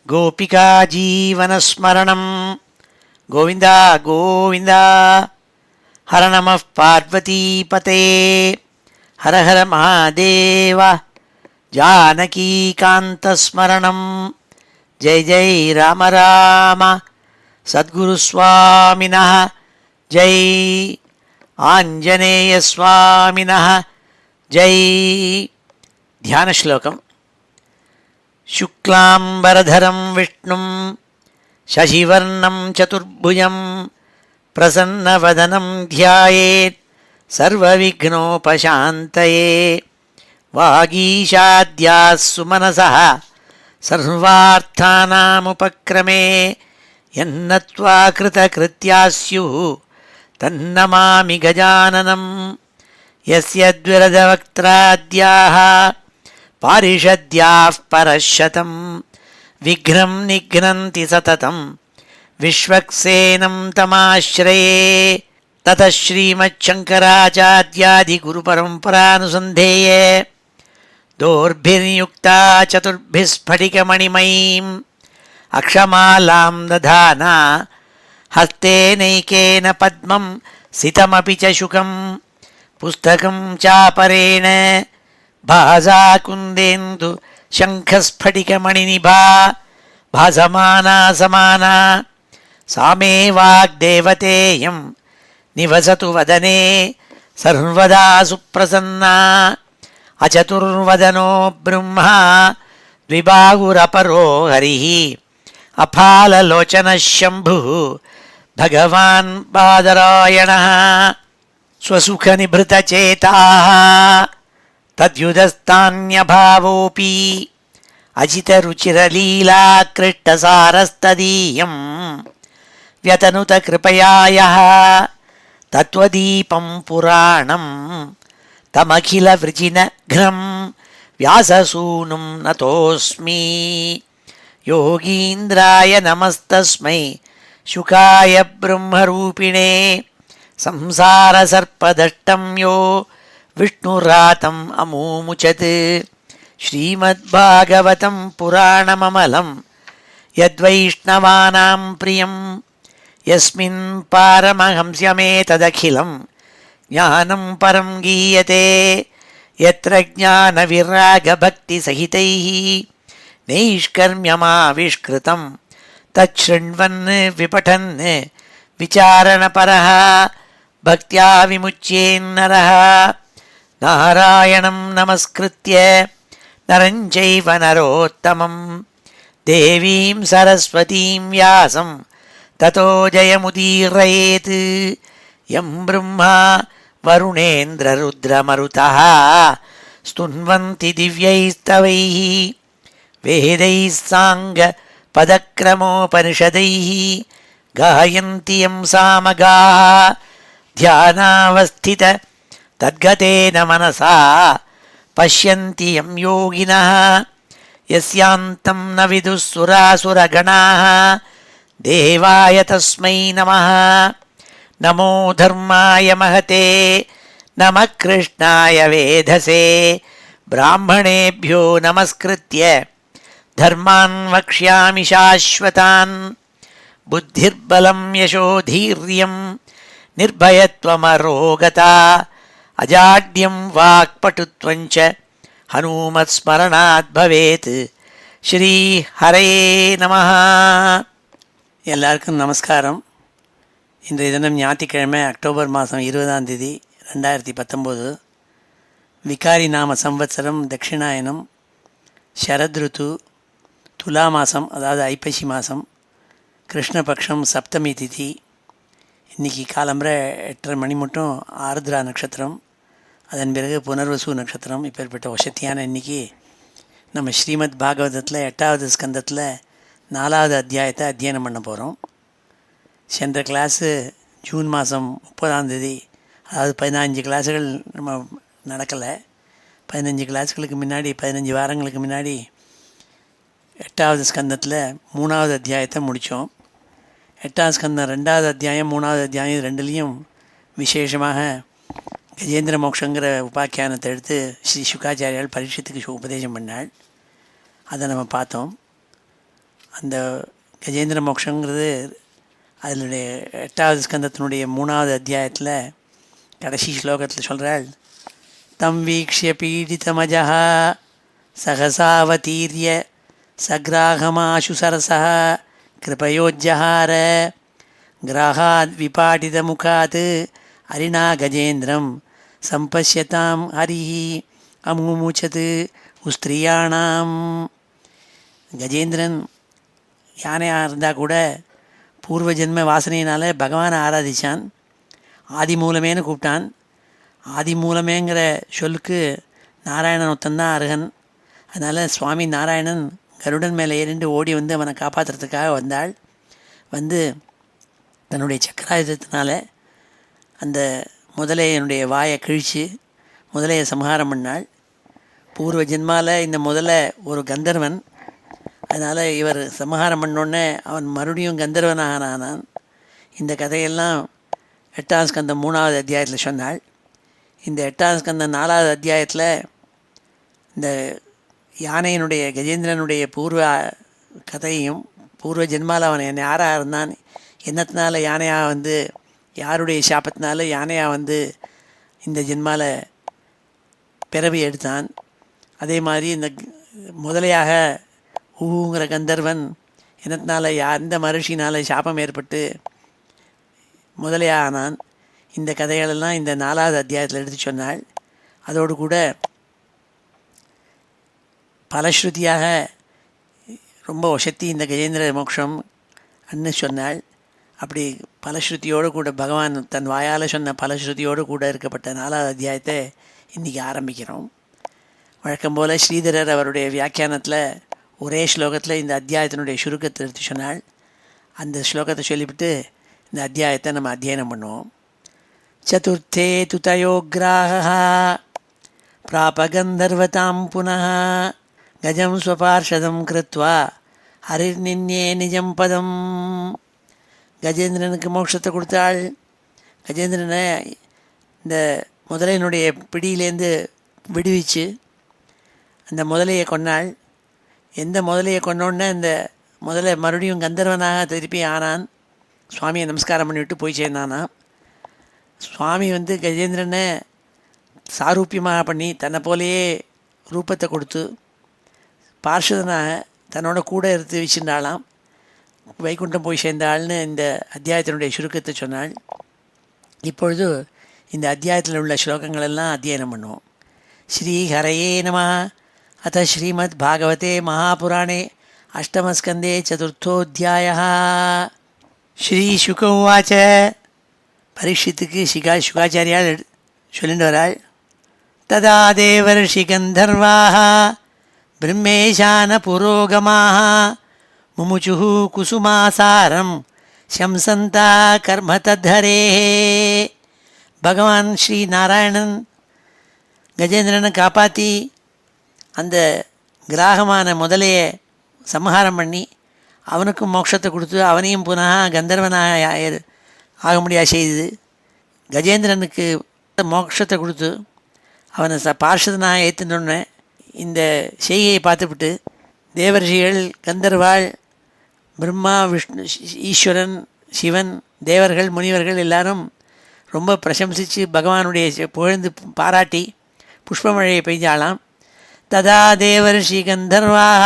गोपिका जीवनस्मरणं गोविन्द गोविन्द। हर नमः पार्वतीपते हर हर महादेव। जानकीकान्तस्मरणं जय जय राम राम। सद्गुरुस्वामिनः जय, आञ्जनेयस्वामिनः जय। ध्यानश्लोकम्। शुक्लाम्बरधरं विष्णुं शशिवर्णं चतुर्भुजं प्रसन्नवदनं ध्यायेत् सर्वविघ्नोपशान्तये। वागीशाद्याः सुमनसः सर्वार्थानामुपक्रमे यन्नत्वा कृतकृत्याः स्युः तन्नमामि गजाननं। यस्य द्विरदवक्त्राद्याः पारिषद्याः परशतं विघ्नं निघ्नन्ति सततं विश्वक्सेनं तमाश्रये। ततः श्रीमच्छङ्कराचार्यादिगुरुपरम्परानुसन्धेये दोर्भिर्युक्ता चतुर्भिः स्फटिकमणिमयीम् अक्षमालां दधाना हस्तेनैकेन पद्मं सितमपि च शुकं पुस्तकं चापरेण भासा कुन्देन्दु शङ्खस्फटिकमणिनिभा भासमाना समाना। सा मे वाग्देवतेयं निवसतु वदने सर्वदा सुप्रसन्ना। अचतुर्वदनो ब्रह्मा द्विबाहुरपरो हरिः अफाललोचनः शम्भुः भगवान् बादरायणः। स्वसुखनिभृतचेताः तद्युदस्तान्यभावोऽपि अजितरुचिरलीलाकृष्टसारस्तदीयं व्यतनुतकृपया यः तत्त्वदीपं पुराणं तमखिलवृजिनघ्नं व्याससूनुं नतोऽस्मि। योगीन्द्राय नमस्तस्मै शुकाय ब्रह्मरूपिणे संसारसर्पदष्टं यो विष्णुरातम् अमूमुचत्। श्रीमद्भागवतं पुराणममलं यद्वैष्णवानां प्रियं यस्मिन् पारमहंस्यमेतदखिलं ज्ञानं परं गीयते। यत्र ज्ञानविरागभक्तिसहितैः नैष्कर्म्यमाविष्कृतं तच्छृण्वन् विपठन् विचारणपरः भक्त्या विमुच्येन्नरः। नारायणं नमस्कृत्य नरं चैव नरोत्तमं देवीं सरस्वतीं व्यासं ततो जयमुदीरयेत्। यं ब्रह्मा वरुणेन्द्ररुद्रमरुतः स्तुन्वन्ति दिव्यैस्तवैः वेदैः साङ्गपदक्रमोपनिषदैः गायन्ति यं सामगाः। ध्यानावस्थित तद्गतेन मनसा पश्यन्ति यं योगिनः यस्यान्तं न विदुः सुरासुरगणाः। देवाय तस्मै नमः। नमो धर्माय महते नमः कृष्णाय वेधसे। ब्राह्मणेभ्यो नमस्कृत्य धर्मान् वक्ष्यामि शाश्वतान्। बुद्धिर्बलं यशोधीर्यं निर्भयत्वमरोगता अजाड्यं वाक्पटुत्वं च हनुमत्स्मरणात् भवेत्। श्री हरये நமः. எல்லாருக்கும் நமஸ்காரம். இன்றைய தினம் ஞாயிற்றுக்கிழமை அக்டோபர் மாதம் 20ஆம் தேதி 2019. விகாரி நாம சம்வத்சரம் தட்சிணாயனம் சரத்ருத்து துலா மாதம், அதாவது ஐப்பசி மாதம், கிருஷ்ணபக்ஷம் சப்தமி திதி. இன்றைக்கி காலம்பரை 8:30 மணி மட்டும் ஆருத்ரா நட்சத்திரம், அதன் பிறகு புனர்வசு நட்சத்திரம். இப்பேற்பட்ட வசத்தியான இன்றைக்கி நம்ம ஸ்ரீமத் பாகவதத்தில் 8வது ஸ்கந்தத்தில் 4வது அத்தியாயத்தை அத்தியனம் பண்ண போகிறோம். சென்ற கிளாஸு ஜூன் மாதம் 30ஆம் தேதி, அதாவது 15 கிளாஸுகள் நம்ம நடக்கலை. 15 கிளாஸுகளுக்கு முன்னாடி 15 வாரங்களுக்கு முன்னாடி 8வது ஸ்கந்தத்தில் 3வது அத்தியாயத்தை முடித்தோம். 8வது ஸ்கந்தம் 2வது அத்தியாயம் 3வது அத்தியாயம் இது ரெண்டுலேயும் விசேஷமாக கஜேந்திர மோக்ஷங்கிற உபாக்கியானத்தை எடுத்து ஸ்ரீ சுகாச்சாரியால் பரீட்சத்துக்கு உபதேசம் பண்ணாள். அதை நம்ம பார்த்தோம். அந்த கஜேந்திர மோட்சங்கிறது அதனுடைய 8வது ஸ்கந்தத்தினுடைய 3வது அத்தியாயத்தில் கடைசி ஸ்லோகத்தில் சொல்கிறாள், தம் வீக்ஷிய பீடிதமஜா சகசாவதீரிய சக்ராகமாசு சரசா கிருபயோஜ்ஜஹார கிராகாத் விபாடிதமுகாத் ஹரிணா கஜேந்திரம் சம்பஷ்யதாம் ஹரிஹி அமுமுச்சது உஸ்திரியாணாம். கஜேந்திரன் யானையாக இருந்தால் கூட பூர்வ ஜென்ம வாசனையினால் பகவானை ஆராதித்தான். ஆதி மூலமேன்னு கூப்பிட்டான். ஆதி மூலமேங்கிற சொல்லுக்கு நாராயணன் ஒருத்தந்தான் அருகன். அதனால் சுவாமி நாராயணன் கருடன் மேலே ஏறிண்டு ஓடி வந்து அவனை காப்பாற்றுறதுக்காக வந்தாள். வந்து தன்னுடைய சக்கராயுதத்தினால அந்த முதலையனுடைய வாயை கிழித்து முதலையை சம்ஹாரம் பண்ணாள். பூர்வ ஜென்மாவில் இந்த முதலை ஒரு கந்தர்வன். அதனால் இவர் சம்ஹாரம் பண்ணோடனே அவன் மறுபடியும் கந்தர்வனாக ஆனான். இந்த கதையெல்லாம் 8ஆம் ஸ்கந்தம் 3வது அத்தியாயத்தில் சொன்னாள். இந்த 8ஆம் ஸ்கந்தம் 4வது அத்தியாயத்தில் இந்த யானையினுடைய கஜேந்திரனுடைய பூர்வ கதையும் பூர்வ ஜென்மாவில் அவன் என்னை யாராக இருந்தான், என்னத்தினால யானையாக வந்து யாருடைய சாபத்தினால யானையாக வந்து இந்த ஜென்மாவில் பிறவி எடுத்தான், அதே மாதிரி இந்த முதலையாக ஊங்கிற கந்தர்வன் என்னத்தினால எந்த மகிழ்ச்சினால் சாபம் ஏற்பட்டு முதலையாக ஆனான். இந்த கதைகளெல்லாம் இந்த 4வது அத்தியாயத்தில் எடுத்து சொன்னாள். அதோடு கூட பலஸ்ருதியாக ரொம்ப வசத்தி இந்த கஜேந்திர மோட்சம் அன்னு சொன்னாள். அப்படி பலஸ்ருதியோடு கூட பகவான் தன் வாயால் சொன்ன பலஸ்ருதியோடு கூட இருக்கப்பட்ட 4வது அத்தியாயத்தை இன்றைக்கி ஆரம்பிக்கிறோம். வழக்கம் போல் ஸ்ரீதரர் அவருடைய வியாக்கியானத்தில் ஒரே ஸ்லோகத்தில் இந்த அத்தியாயத்தினுடைய சுருக்கத்தை எடுத்து சொன்னாள். அந்த ஸ்லோகத்தை சொல்லிவிட்டு இந்த அத்தியாயத்தை நம்ம அத்தியனம் பண்ணுவோம். சதுர்த்தே துதயோக்ராஹ பிராபகந்தர்வதாம் புனः கஜம் ஸ்வபார்ஷதம் கிருத்வா ஹரிர்நின்யே நிஜம் பதம். கஜேந்திரனுக்கு மோட்சத்தை கொடுத்தாள். கஜேந்திரனை இந்த முதலையினுடைய பிடியிலேருந்து விடுவிச்சு அந்த முதலையை கொன்னாள். எந்த முதலையை கொன்னோடனே இந்த முதலை மறுபடியும் கந்தர்வனாக திருப்பி ஆனான். சுவாமியை நமஸ்காரம் பண்ணிவிட்டு போய் சேர்ந்தானா. சுவாமி வந்து கஜேந்திரனை சாரூப்பியமாக பண்ணி தன்னை போலேயே ரூபத்தை கொடுத்து பார்ஷதனாக தன்னோட கூட எடுத்து வச்சுருந்தாளாம். வைகுண்டம் போய் சேர்ந்தாள்னு இந்த அத்தியாயத்தினுடைய சுருக்கத்தை சொன்னாள். இப்பொழுது இந்த அத்தியாயத்தில் உள்ள ஸ்லோகங்களெல்லாம் அத்தியனம் பண்ணுவோம். ஸ்ரீ ஹரயே நமः. அத ஸ்ரீமத் பாகவதே மகாபுராணே அஷ்டமஸ்கந்தே சதுர்த்தோऽத்தியாயः. ஸ்ரீ சுக உவாச்ச. பரீட்சித்துக்கு சுகாச்சாரியால் சொல்லிட்டு வராள். ததா தேவர்ஷி கந்தர்வாः பிரம்மேஷான புரோகமாக முமுச்சுः குசுமாசாரம் சம்சந்தா கர்ம தத்தரேः. பகவான் ஸ்ரீ நாராயணன் கஜேந்திரனை காப்பாற்றி அந்த கிராகமான முதலையை சம்ஹாரம் பண்ணி அவனுக்கும் மோட்சத்தை கொடுத்து அவனையும் புனः கந்தர்வனாக ஆக முடியாது செய்து கஜேந்திரனுக்கு மோட்சத்தை கொடுத்து அவனை பார்ஷதனாக ஏற்றுனோடனே இந்த செய்கையை பார்த்துவிட்டு தேவர்ஷிகள் கந்தர்வாள் பிரம்மா விஷ்ணு ஈஸ்வரன் சிவன் தேவர்கள் முனிவர்கள் எல்லாரும் ரொம்ப பிரசம்சித்து பகவானுடைய புகழ்ந்து பாராட்டி புஷ்பமழையை பெய்ஞ்சாலாம். ததா தேவர்ஷி கந்தர்வாः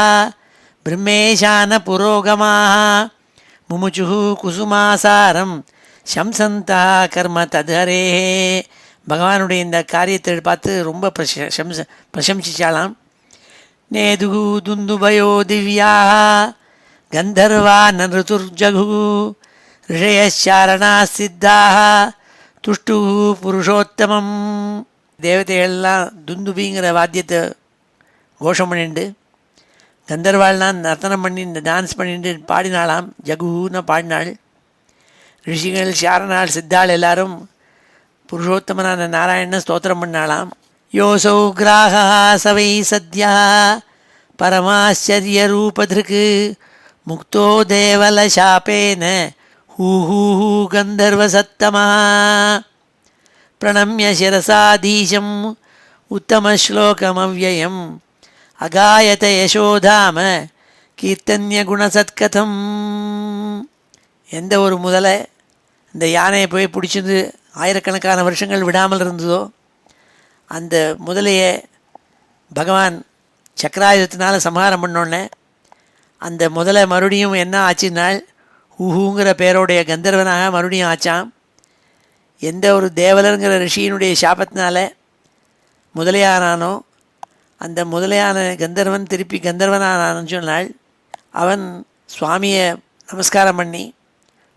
பிரம்மேஷான புரோகமாக முமுச்சுः குசுமாசாரம் சம்சந்தா கர்ம தத்ஹரேः. பகவானுடைய இந்த காரியத்தை பார்த்து ரொம்ப பிரசம்சிச்சாலாம். நேதுகு துந்துபயோ திவ்யாக கந்தர்வா நருதுர்ஜகு ரிஷயச்சாரணா சித்தாக துஷ்டு புருஷோத்தமம். தேவதைகள்லாம் துந்துபிங்கிற வாத்தியத்தை கோஷம் பண்ணிண்டு கந்தர்வாள்லாம் நர்த்தனம் பண்ணி டான்ஸ் பண்ணிட்டு பாடினாலாம். ஜகுன்னு பாடினாள். ரிஷிகள் சாரணாள் சித்தாள் எல்லாரும் புருஷோத்தமனான நாராயணனை ஸ்தோத்திரம் பண்ணாலாம். யோசௌ கிராகா சவை சத்யா பரமாச்சரிய ரூபதிருக்கு முக்தோ தேவல சாபேன ஹூஹூ கந்தர்வசத்தமா பிரணம்ய சிரசாதீசம் உத்தமஸ்லோகமவ்யயம் அகாயத யசோதாம கீர்த்தன்ய குணசத்கதம். எந்த ஒரு முதலை இந்த யானையை போய் பிடிச்சிருந்து ஆயிரக்கணக்கான வருஷங்கள் விடாமல் இருந்ததோ, அந்த முதலையை பகவான் சக்கராயுதத்தினால் சம்ஹாரம் பண்ணோடனே அந்த முதலை மறுபடியும் என்ன ஆச்சுனால் ஊஹுங்கிற பேரோடைய கந்தர்வனாக மறுபடியும் ஆச்சான். எந்த ஒரு தேவலருங்கிற ரிஷியினுடைய சாபத்தினால முதலையானானோ, அந்த முதலையான கந்தர்வன் திருப்பி கந்தர்வனானான்னு சொன்னால் அவன் சுவாமியை நமஸ்காரம் பண்ணி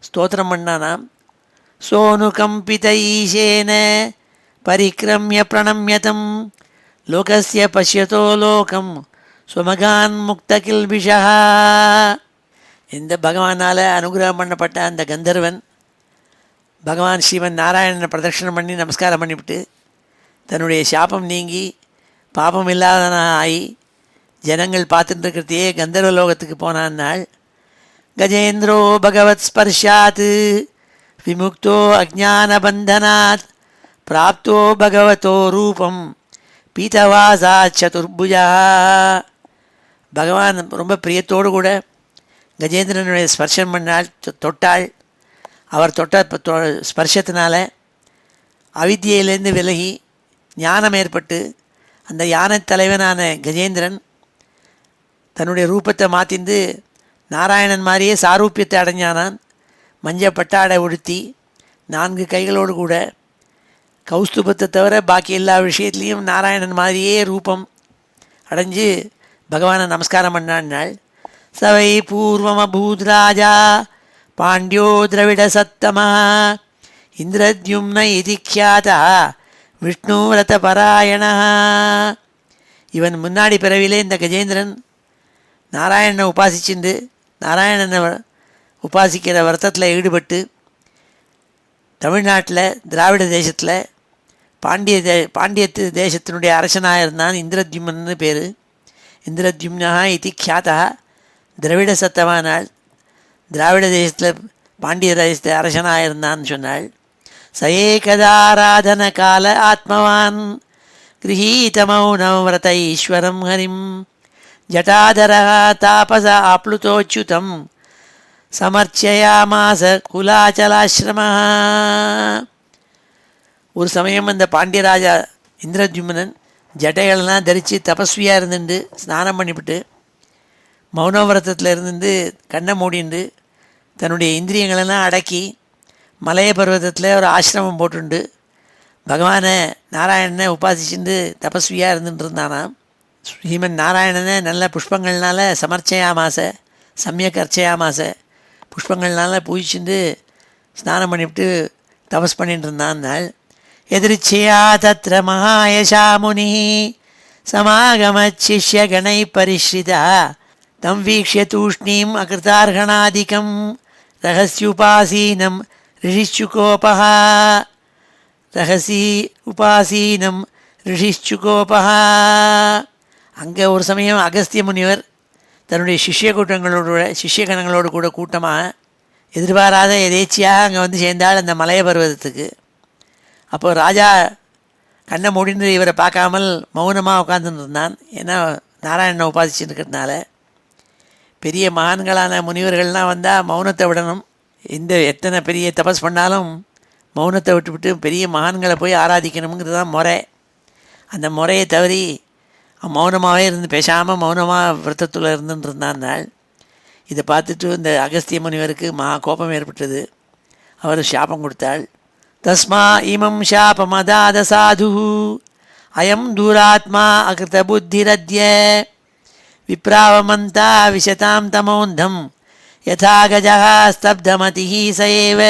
ஸ்தோத்திரம் பண்ணானாம். சோனுகம்பித ஈசேன பரிக்ரமிய பிரணம்யதம் லோகஸ்ய பஷ்யதோ லோகம் சுமகான் முக்த கில்பிஷா. இந்த பகவானால் அனுகிரகம் பண்ணப்பட்ட அந்த கந்தர்வன் பகவான் ஸ்ரீமன் நாராயணனை பிரதட்சணம் பண்ணி நமஸ்காரம் பண்ணிவிட்டு தன்னுடைய சாபம் நீங்கி பாபம் இல்லாதனாக ஆகி ஜனங்கள் பார்த்துட்டு இருக்கிறதையே கந்தர்வ லோகத்துக்கு போனான்னால் கஜேந்திரோ பகவத் ஸ்பர்ஷாத் விமுக்தோ அஜானபந்தனாத் பிராப்தோ பகவதோ ரூபம் பீதவாசா சதுர்புஜா. பகவான் ரொம்ப பிரியத்தோடு கூட கஜேந்திரனுடைய ஸ்பர்ஷம் பண்ணால் தொட்டாள். அவர் தொட்ட ஸ்பர்ஷத்தினால அவித்தியிலேருந்து விலகி ஞானம் ஏற்பட்டு அந்த யானை தலைவனான கஜேந்திரன் தன்னுடைய ரூபத்தை மாற்றிந்து நாராயணன் மாதிரியே சாரூபியத்தை அடைஞ்சானான். மஞ்ச பட்டாடை உடுத்தி 4 கைகளோடு கூட கௌஸ்துபத்தை தவிர பாக்கி எல்லா விஷயத்துலேயும் நாராயணன் மாதிரியே ரூபம் அடைஞ்சு பகவானை நமஸ்காரம் பண்ணான்னாள். சவை பூர்வமபூத் ராஜா பாண்டியோ திரவிட சத்தமா இந்திரத்யும்ன இதி க்யாதா விஷ்ணுவிரத பராயணா. இவன் முன்னாடி பிறவிலே இந்த கஜேந்திரன் நாராயணனை உபாசிச்சுண்டு நாராயணனை உபாசிக்கிற விரதத்தில் ஈடுபட்டு தமிழ்நாட்டில் திராவிட தேசத்தில் பாண்டியத்து தேசத்தினுடைய அரசனாக இருந்தான். இந்திரத்யும்னு பேர். இந்திரத்யும்னா இதி க்யாதா திரவிட சத்தமானாள். திராவிட தேசத்தில் பாண்டிய தேசத்தை அரசனாக இருந்தான்னு சொன்னாள். சயேகதாராதன கால ஆத்மவான் கிரகீதமௌனம் விரத ஈஸ்வரம் ஹரிம் ஜட்டாதரா தாபச ஆப்ளுதோச்சுதம் சமர்ச்சயாமாச குலாச்சலாசிரம. ஒரு சமயம் அந்த பாண்டியராஜா இந்திரத்யும்னன் ஜட்டைகள்லாம் தரித்து தபஸ்வியாக இருந்துட்டு ஸ்நானம் பண்ணிவிட்டு மௌனவிரதத்தில் இருந்து கண்ணை மூடிண்டு தன்னுடைய இந்திரியங்களெல்லாம் அடக்கி மலைய பர்வதத்தில் ஒரு ஆசிரமம் போட்டுண்டு பகவானை நாராயணனை உபாசிச்சுட்டு தபஸ்வியாக இருந்துட்டு இருந்தானாம். ஸ்ரீமன் நாராயணனை நல்ல புஷ்பங்கள்னால சமர்ச்சயாமாச சமயக் அர்ச்சயாமாச புஷ்பங்கள்னால பூஜிச்சுட்டு ஸ்நானம் பண்ணிவிட்டு தபஸ் பண்ணிட்டு இருந்தான். எதிர்ச்சியா தத்ர மகாயசா முனி சமாகமச்சிஷ்ய கணை பரிஷ்ரிதா தம் வீக்ஷ்ய தூஷ்ணீம் அகிருதார்கணாதிகம் ரகசியுபாசீனம் ரிஷிச்சுகோபஹா. ரகசி உபாசீனம் ரிஷிச்சுகோபஹா. அங்கே ஒரு சமயம் அகஸ்திய முனிவர் தன்னுடைய சிஷ்யகணங்களோடு கூட கூட்டமாக எதிர்பாராத எதேச்சியாக அங்கே வந்து சேர்ந்தால் அந்த மலைய பர்வதத்துக்கு. அப்போது ராஜா கண்ணை முடிந்து இவரை பார்க்காமல் மௌனமாக உட்காந்துட்டு இருந்தான். ஏன்னா நாராயணனை உபாசிச்சுட்டு இருக்கிறதுனால. பெரிய மகான்களான முனிவர்கள்லாம் வந்தால் மௌனத்தை விடணும். எத்தனை பெரிய தபஸ் பண்ணாலும் மௌனத்தை விட்டுவிட்டு பெரிய மகான்களை போய் ஆராதிக்கணுங்கிறது தான் முறை. அந்த முறையை தவறி மௌனமாகவே இருந்து பேசாமல் மௌனமாக விரதத்தில் இருந்துட்டு இருந்தால் இதை பார்த்துட்டு இந்த அகஸ்திய முனிவருக்கு மகா கோபம் ஏற்பட்டது. அவர் சாபம் கொடுத்தாள். தஸ்மா இமம் சாபமதாத சாது அயம் தூராத்மா அகிருத புத்திரத்ய விப்ராவமந்தா விஷதாம் தமோந்தம் யதா கஜா ஸ்தப்தமதி சயேவ.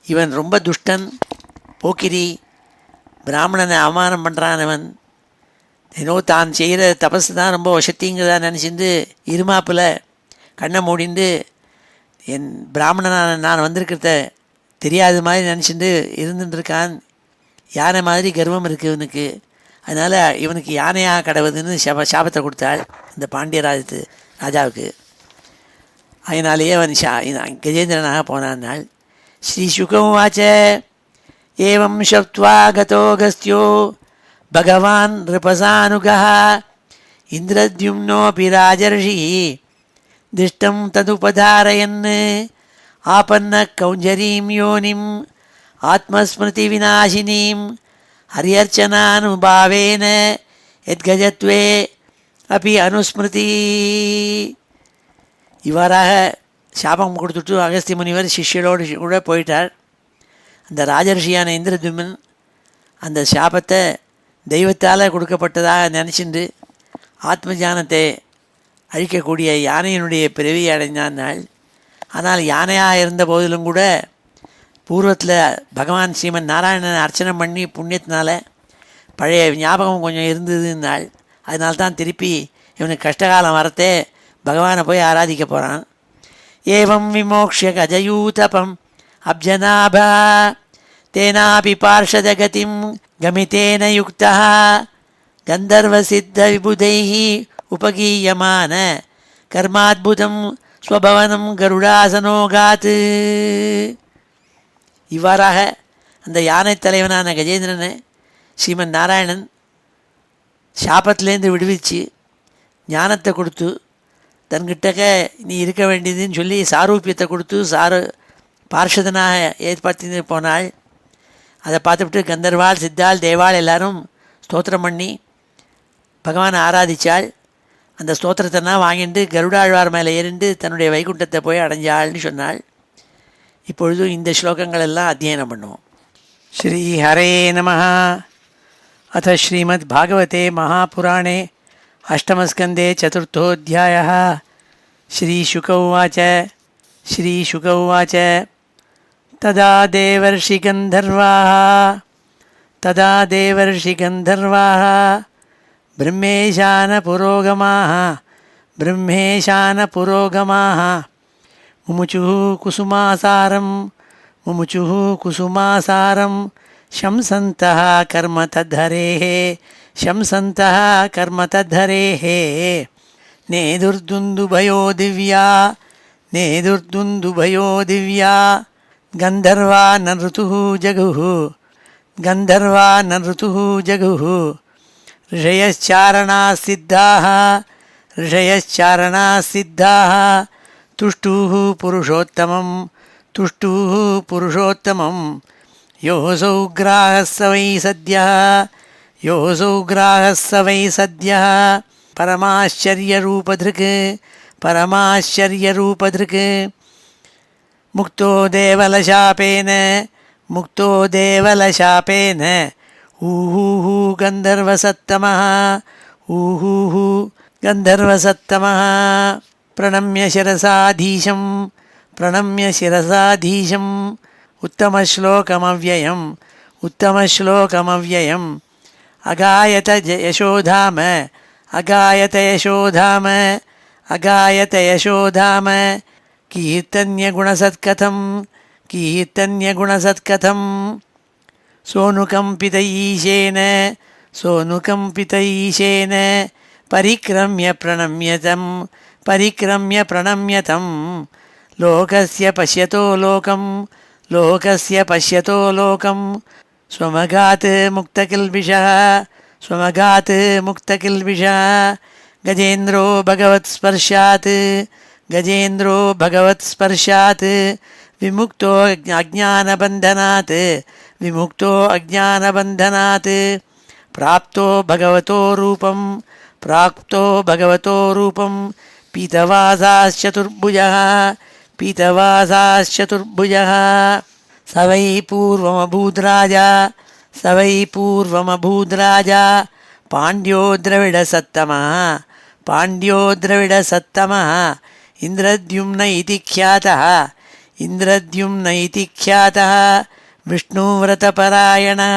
இவன் ரொம்ப துஷ்டன், போக்கிரி, பிராமணனை அவமானம் பண்ணுறானவன். ஏன்னோ தான் செய்கிற தபஸ் தான் ரொம்ப வசத்திங்கிறதா நினச்சிருந்து இருமாப்பில் கண்ணை மூடிண்டு என் பிராமணனான நான் வந்திருக்கிறத தெரியாத மாதிரி நினச்சிட்டு இருந்துட்டுருக்கான். யானை மாதிரி கர்வம் இருக்குது இவனுக்கு. அதனால் இவனுக்கு யானையாக கடவுதுன்னு சாபத்தை கொடுத்தாள் இந்த பாண்டிய ராஜாவுக்கு. அதனாலேயே அவன் கஜேந்திரனாக போனான். ஸ்ரீ சுகமுவாச்ச ஏவம் ஷப்த்வா கதோ அகஸ்த்யோ பகவான் ரிபசானுகா இந்திரத்யும்னோபி ராஜர்ஷி திஷ்டம் ததுபதாரயன் ஆபன்ன கௌஞ்சரீம் யோனிம் ஆத்மஸ்மிருதி விநாசினீம் ஹரியர்ச்சனானுபாவேன எத்கஜத்வே அப்படி அனுஸ்மிருதி. இவ்வாறாக சாபம் கொடுத்துட்டு அகஸ்திய முனிவர் சிஷ்யரோடு கூட போயிட்டார். அந்த ராஜர்ஷியான இந்திரத்யும்னன் அந்த சாபத்தை தெய்வத்தால் கொடுக்கப்பட்டதாக நினச்சிண்டு ஆத்ம ஞானத்தை அழிக்கக்கூடிய யானையினுடைய பிறவியை அடைந்தான் நாள். ஆனால் யானையாக இருந்த போதிலும் கூட பூர்வத்தில் பகவான் ஸ்ரீமன் நாராயணனை அர்ச்சனை பண்ணி புண்ணியத்தினால பழைய ஞாபகம் கொஞ்சம் இருந்ததுன்னாள். அதனால்தான் திருப்பி இவனுக்கு கஷ்டகாலம் வரத்தே பகவானை போய் ஆராதிக்க போகிறான். ஏவம் விமோக்ஷ கஜயூதபம் அப்ஜனாபா தேனாபி பார்ஷதகதிம் கமிதேன யுக்தா கந்தர்வசித்த விபுதைஹி உபகீயமான கர்மாத்புதம் ஸ்வபவனம் கருடாசனோகாத்து. இவ்வாறாக அந்த யானை தலைவனான கஜேந்திரனை ஸ்ரீமன் நாராயணன் சாபத்திலேருந்து விடுவிச்சு ஞானத்தை கொடுத்து தன்கிட்டக்க நீ இருக்க வேண்டியதுன்னு சொல்லி சாரூபியத்தை கொடுத்து பார்ஷதனாக ஏற்படுத்தி போனாள். அதை பார்த்துவிட்டு கந்தர்வாள் சித்தாள் தேவாள் எல்லாரும் ஸ்தோத்திரம் பண்ணி பகவானை ஆராதித்தாள். அந்த ஸ்தோத்திரத்தைலாம் வாங்கிட்டு கருடாழ்வார் மேலே ஏறிண்டு தன்னுடைய வைகுண்டத்தை போய் அடைஞ்சாள்னு சொன்னாள். இப்பொழுது இந்த ஸ்லோகங்கள் எல்லாம் அத்தியனம் பண்ணுவோம். ஸ்ரீ ஹரே நமः. अथ श्रीमद्भागवते महापुराणे अष्टमस्कन्धे चतुर्थोऽध्यायः. श्रीशुक उवाच तदा देवर्षिगन्धर्वाः ब्रह्मेशानपुरोगमाः मुमुचुः कुसुमासारं शंसन्तः कर्म तद्धरेः नेदुर्दुन्दुभयो दिव्या गन्धर्वा न ऋतुः जगुः ऋषयश्चारणाः सिद्धाः तुष्टुः पुरुषोत्तमं योः सौग्राहः स वै सद्यः परमाश्चर्यरूपधृक् मुक्तो देवलशापेन ऊहूः गन्धर्वसत्तमः प्रणम्य शिरसाधीशम् उत्तमश्लोकमव्ययम् अगायत यशोधाम कीर्तन्यगुणसत्कथम् सोऽनुकम्पितैशेन परिक्रम्य प्रणम्यतम् लोकस्य पश्यतो लोकं स्वमगात् मुक्तकिल्बिषः गजेन्द्रो भगवत्स्पर्शात् विमुक्तो अज्ञानबन्धनात् प्राप्तो भगवतो रूपं पीतवासाश्चतुर्भुजः स वै पूर्वमभूद्राजा पाण्ड्यो द्रविडसत्तमः इन्द्रद्युम्न इति ख्यातः विष्णुव्रतपरायणः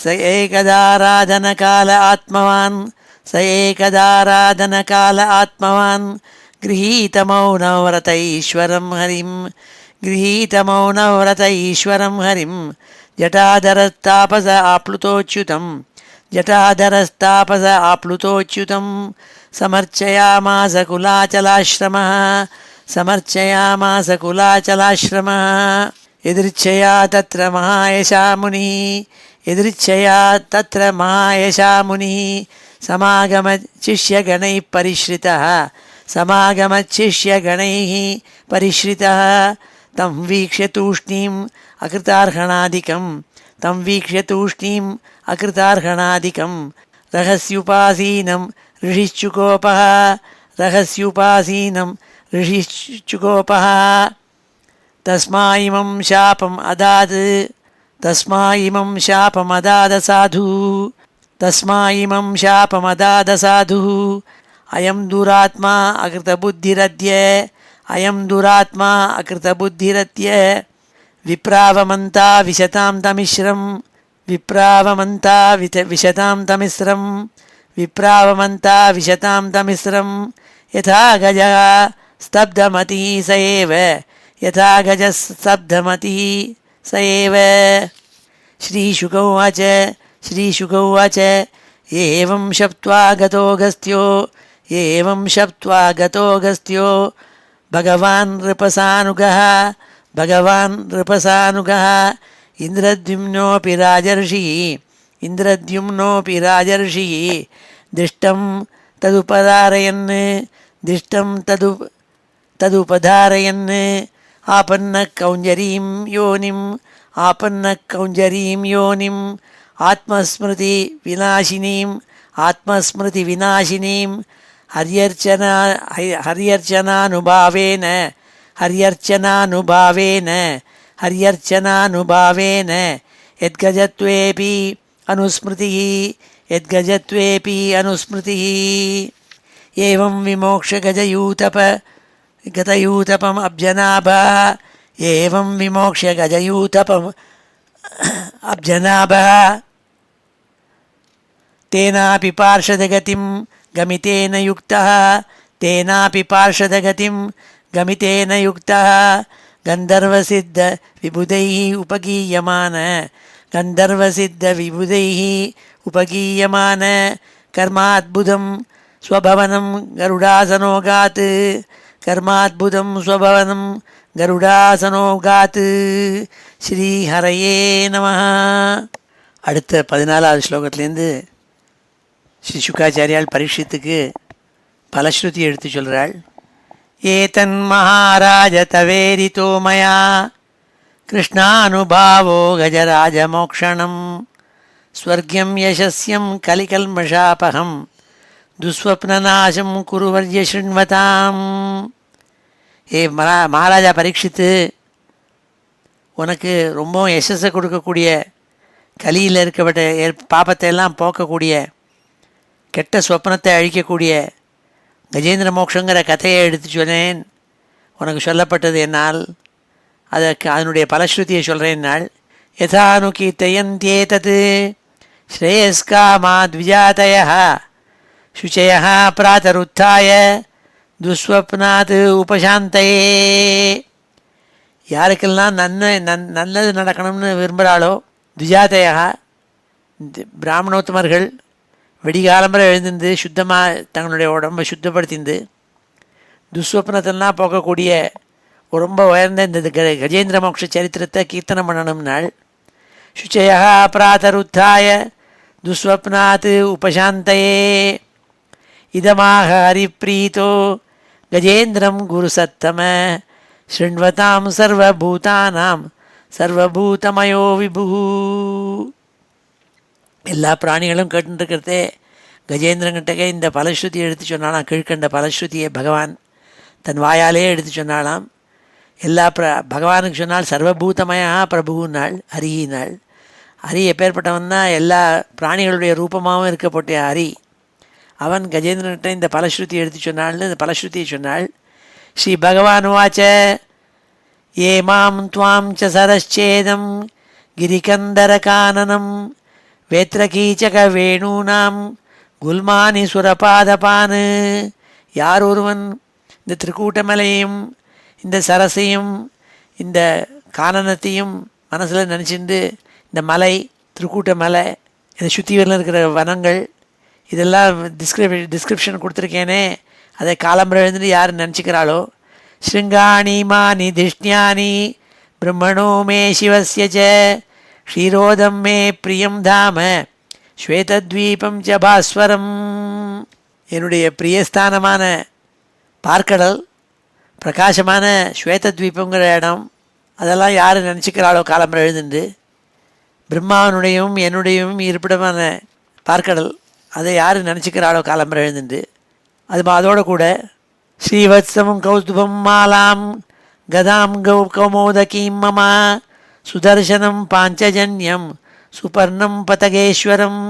स एकदाराधनकाल आत्मवान् गृहीतमौनव्रत ईश्वरं हरिं जटाधरस्तापस आप्लुतोच्युतं समर्चयामास कुलाचलाश्रमः यदृच्छया तत्र महायशा मुनिः எதிர்ச்சயா தத்ர மகாயசா முனி சமாகமச்சிஷ்யகணைः பரிஷ்ரிதः சமாகமச்சிஷ்யகணைः பரிஷ்ரிதः தம் வீக்ஷ்ய தூஷ்ணீம் அகிருதார்ஹணாதிகம் தம் வீக்ஷ்ய தூஷ்ணீம் அகிருதார்ஹணாதிகம் ரகஸ்யுபாசீனம் ரிஷிச்சுகோபः ரகஸ்யுபாசீனம் ரிஷிச்சுகோபः தஸ்மாயிமம் சாபம் அதாத் தஸ்மாயிமம் சாபம் அதாத சாது தஸ்மாயிமம் சாபம் அதாத சாது அயம் துராத்மா அகிருதபுத்திரத்ய அயம் துராத்மா அகிருதபுத்திரத்ய விப்ராவமந்தா விசதாம் தமிஸ்ரம் விப்ராவமந்தா விசதாம் தமிஸ்ரம் விப்ராவமந்தா விசதாம் தமிஸ்ரம் யதா கஜः ஸ்தப்தமதிः स एव यथा गजस्तब्धमतिः स एव श्रीशुक उवाच श्रीशुक उवाच एवं शप्त्वा गतोऽगस्त्यो एवं शप्त्वा गतोऽगस्त्यो भगवान् नृपसानुगः भगवान् नृपसानुगः इन्द्रद्युम्नोऽपि राजर्षिः इन्द्रद्युम्नोऽपि राजर्षिः दृष्टं तदुपधारयन् दृष्टं तदुपधारयन् आपन्नः कौञ्जरीं योनिम् आपन्नः कौञ्जरीं योनिम् आत्मस्मृतिविनाशिनीं हर्यर्चनानुभावेन यद्गजत्वेऽपि अनुस्मृतिः एवं विमोक्ष गतयूतपम् अब्जनाभः एवं विमोक्ष गजयूतपम् अब्जनाभः तेनापि पार्षदगतिं गमितेन युक्तः तेनापि पार्षदगतिं गमितेन युक्तः गन्धर्वसिद्धविबुधैः उपगीयमान कर्माद्भुतं स्वभवनं गरुडासनोगात् कर्माद्भुतं स्वभवनं गरुडासनोगात् ஸ்ரீஹரையே நமः. அடுத்த 14வது ஸ்லோகத்திலேருந்து ஸ்ரீ சுகாச்சாரியால் பரீட்சித்துக்கு பலஸ்ருதி எடுத்து சொல்கிறாள். ஏதன் மகாராஜ தவேரிதோ மயா கிருஷ்ணானுபாவோ கஜராஜமோக்ஷணம் ஸ்வர்க்யம் யசஸ்யம் கலிகல்மஷாபகம் துஸ்வப்னநாசம் குருவர்ய ஸ்ருண்வதாம். ஏ மகாராஜா பரீட்சித்து, உனக்கு ரொம்ப யசஸை கொடுக்கக்கூடிய, கலியில் இருக்கப்பட்ட பாபத்தை எல்லாம் போக்கக்கூடிய, கெட்ட சொப்னத்தை அழிக்கக்கூடிய கஜேந்திர மோக்ஷங்கிற கதையை எடுத்து சொன்னேன். உனக்கு சொல்லப்பட்டது என்னால், அதனுடைய பலஸ்ருதியை சொல்கிறேன். என்னால் யதானு கீர்த்தயந்தேதது ஸ்ரேயஸ்காமாத் விஜாதயः சுச்சயः பிராதருத்தாய துஸ்வப்னாத் உபசாந்தயே. யாருக்கெல்லாம் நல்லது நடக்கணும்னு விரும்புகிறாளோ, துஜாதயா பிராமணோத்தமர்கள் வெடிகாலம்பரை எழுந்திருந்து சுத்தமாக தங்களுடைய உடம்பை சுத்தப்படுத்திந்து துஸ்வப்னத்தெல்லாம் போக்கக்கூடிய ரொம்ப உயர்ந்த இந்த கஜேந்திர மோக்ஷ சரித்திரத்தை கீர்த்தனம் பண்ணணும்னாள். சுச்சயா பிராதருத்தாய துஸ்வப்னாத் உபசாந்தயே இதமாக ஹரிப்ரீதோ கஜேந்திரம் குருசத்தம ஸ்ருண்வதாம் சர்வபூதானாம் சர்வபூதமயோ விபு. எல்லா பிராணிகளும் கேட்டுருக்கிறதே கஜேந்திரங்கிட்டக்க இந்த பலஸ்ருதி எடுத்து சொன்னாலாம். கீழ்கண்ட பலஸ்ருதியை பகவான் தன் வாயாலே எடுத்து சொன்னாலாம். எல்லா பகவானுக்கு சொன்னால் சர்வபூதமயா பிரபுனாள், ஹரியினாள். ஹரி எப்பேற்பட்டவன்னா எல்லா பிராணிகளுடைய ரூபமாகவும் இருக்கப்பட்ட ஹரி. அவன் கஜேந்திரன்கிட்ட இந்த பலஸ்ருதி எடுத்து சொன்னாள்னு இந்த பலஸ்ருதியை சொன்னாள். ஸ்ரீ பகவான் வாச்ச ஏ மாம் துவாம் ச சரச்சேதம் கிரிகந்தர கானனம் வேத்ரகீச்சக வேணூனாம் குல்மானி சுரபாதபான். யார் ஒருவன் இந்த திருக்கூட்டமலையும் இந்த சரசையும் இந்த கானனத்தையும் மனசில் நினச்சிட்டு, இந்த மலை திருக்கூட்ட மலை, இதை சுற்றிவரில் இருக்கிற வனங்கள், இதெல்லாம் டிஸ்கிரிப்ஷன் கொடுத்துருக்கேனே, அதை காலம்பரை எழுந்துட்டு யார் நினச்சிக்கிறாளோ, ஸ்ருங்காணி மானி திஷ்ணியானி பிரம்மணோ மே சிவஸ்ய ச க்ஷீரோதம் மே பிரியம் தாம ஸ்வேதத்வீபம் ச பாஸ்வரம். என்னுடைய பிரியஸ்தானமான பார்க்கடல், பிரகாசமான ஸ்வேதத்வீபங்கிற இடம், அதெல்லாம் யார் நினச்சிக்கிறாளோ காலம்பரம் எழுதுண்டு, பிரம்மாவனுடையும் என்னுடையும் இருப்பிடமான பார்க்கடல், அதை யார் நினச்சிக்கிறாளோ காலம்பரம் எழுதுண்டு, அதோடு கூட ஸ்ரீவத்சம் கௌஸ்துபம் மாலாம் கதாம் கௌமோதகீம் மம சுதர்சனம் பாஞ்சஜன்யம் சுபர்ணம் பதகேஸ்வரம்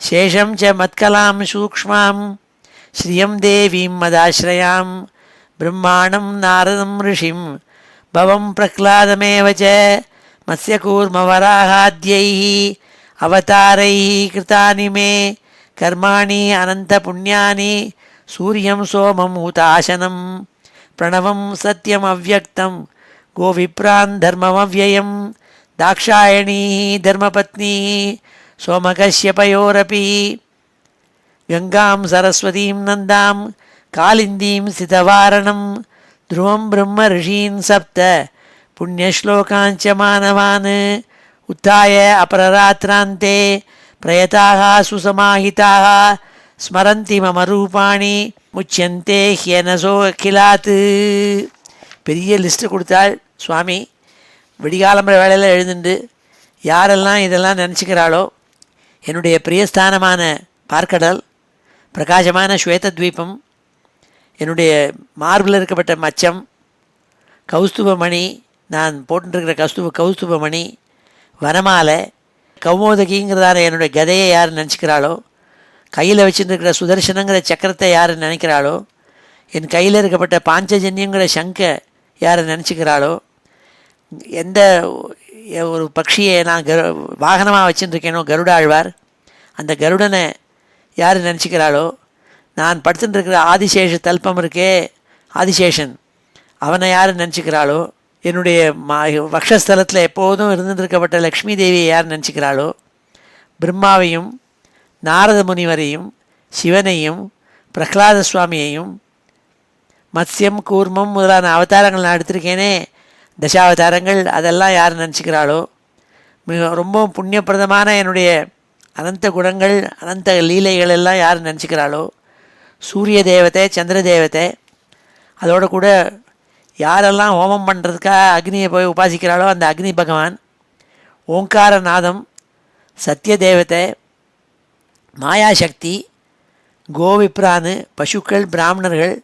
சேஷம் ச மத்கலாம் சூக்ஷ்மாம் ஸ்ரீயம் தேவீம் மதாஸ்ரயாம் பிரம்மாணம் நாரதம் ரிஷிம் பவம் பிரஹ்லாதமேவ ச மத்ஸ்யகூர்மவராகாத்யைः அவதாரைः கிருதானி மே கர்மாணி அனந்த புண்ணியானி சூரியம் சோமம் ஹூதாசனம் பிரணவம் சத்யம் அவ்யக்தம் கோவிப்ரான் தர்மமவ்யயம் தாக்ஷாயணீ தர்மபத்னி சோமகஸ்யபயோரபி கங்காம் சரஸ்வதீம் நந்தாம் காலிந்தீம் சிதவாரணம் த்ருவம் பிரம்ம ரிஷீன் சப்த புண்ணியஸ்லோகாஞ்ச மானவான் உத்தாய அபரராத்ராந்தே பிரயதாக சுசமாஹிதாக ஸ்மரந்தி மம ரூபாணி முச்சியந்தே ஹியனசோ அகிலாத். பெரிய லிஸ்ட்டு கொடுத்தாள் சுவாமி. விடிகாலம்பர வேளையில் எழுந்துண்டு யாரெல்லாம் இதெல்லாம் நினச்சிக்கிறாளோ, என்னுடைய பிரியஸ்தானமான பார்க்கடல், பிரகாசமான ஸ்வேதத்வீபம், என்னுடைய மார்பில் இருக்கப்பட்ட மச்சம், கௌஸ்துபமணி, நான் போட்டுருக்கிற கௌஸ்துபமணி, வனமாலை, கௌமோதகிங்கிறதான என்னுடைய கதையை யார் நினச்சிக்கிறாளோ, கையில் வச்சுருக்கிற சுதர்சனங்கிற சக்கரத்தை யார் நினைக்கிறாளோ, என் கையில் இருக்கப்பட்ட பாஞ்சஜன்யங்கிற சங்கை யார் நினச்சிக்கிறாளோ, எந்த ஒரு பட்சியை நான் வாகனமாக வச்சுருக்கேனோ கருடாழ்வார், அந்த கருடனை யார் நினச்சிக்கிறாளோ, நான் படுத்துட்டுருக்கிற ஆதிசேஷ தல்பம் இருக்கே ஆதிசேஷன், அவனை யார் நினச்சிக்கிறாளோ, என்னுடைய வக்ஷஸ்தலத்தில் எப்போதும் இருந்துருக்கப்பட்ட லக்ஷ்மி தேவியை யார் நினச்சிக்கிறாளோ, பிரம்மாவையும் நாரத முனிவரையும் சிவனையும் பிரஹ்லாத சுவாமியையும் மத்ஸ்யம் கூர்மம் முதலான அவதாரங்கள் நான் எடுத்திருக்கேனே, தசாவதாரங்கள், அதெல்லாம் யார் நினச்சிக்கிறாளோ, மிக ரொம்பவும் புண்ணியப்பிரதமான என்னுடைய அனந்த குணங்கள் அனந்த லீலைகள் எல்லாம் யார் நினச்சிக்கிறாளோ, சூரிய தேவதை சந்திர தேவதை, அதோடு கூட யாரெல்லாம் ஹோமம் பண்ணுறதுக்காக அக்னியை போய் உபாசிக்கிறாளோ அந்த அக்னி பகவான், ஓங்காரநாதம், சத்திய தேவதை, மாயாசக்தி, கோவிப்ரானு, பசுக்கள், பிராமணர்கள்,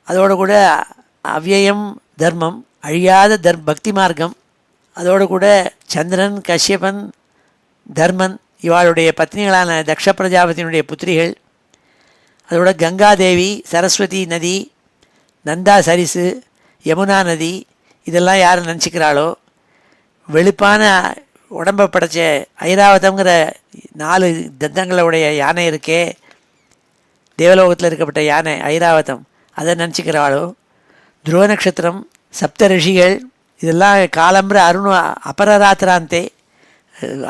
அதோடு கூட அவ்யயம் தர்மம், அழியாத பக்தி மார்க்கம், அதோடு கூட சந்திரன், கஷ்யபன், தர்மன், இவாளுடைய பத்னிகளான தக்ஷ பிரஜாபதியினுடைய புத்திரிகள், அதோட கங்காதேவி, சரஸ்வதி நதி, நந்தா சரிசு, யமுனா நதி, இதெல்லாம் யார் நினச்சிக்கிறாளோ, வெளுப்பான உடம்பை படைச்ச ஐராவதங்கிற 4 தந்தங்களுடைய யானை இருக்கே, தேவலோகத்தில் இருக்கப்பட்ட யானை ஐராவதம், அதை நினச்சிக்கிறாளோ, துருவ நட்சத்திரம், சப்த ரிஷிகள், இதெல்லாம் காலம்பர அபரராத்திராந்தே,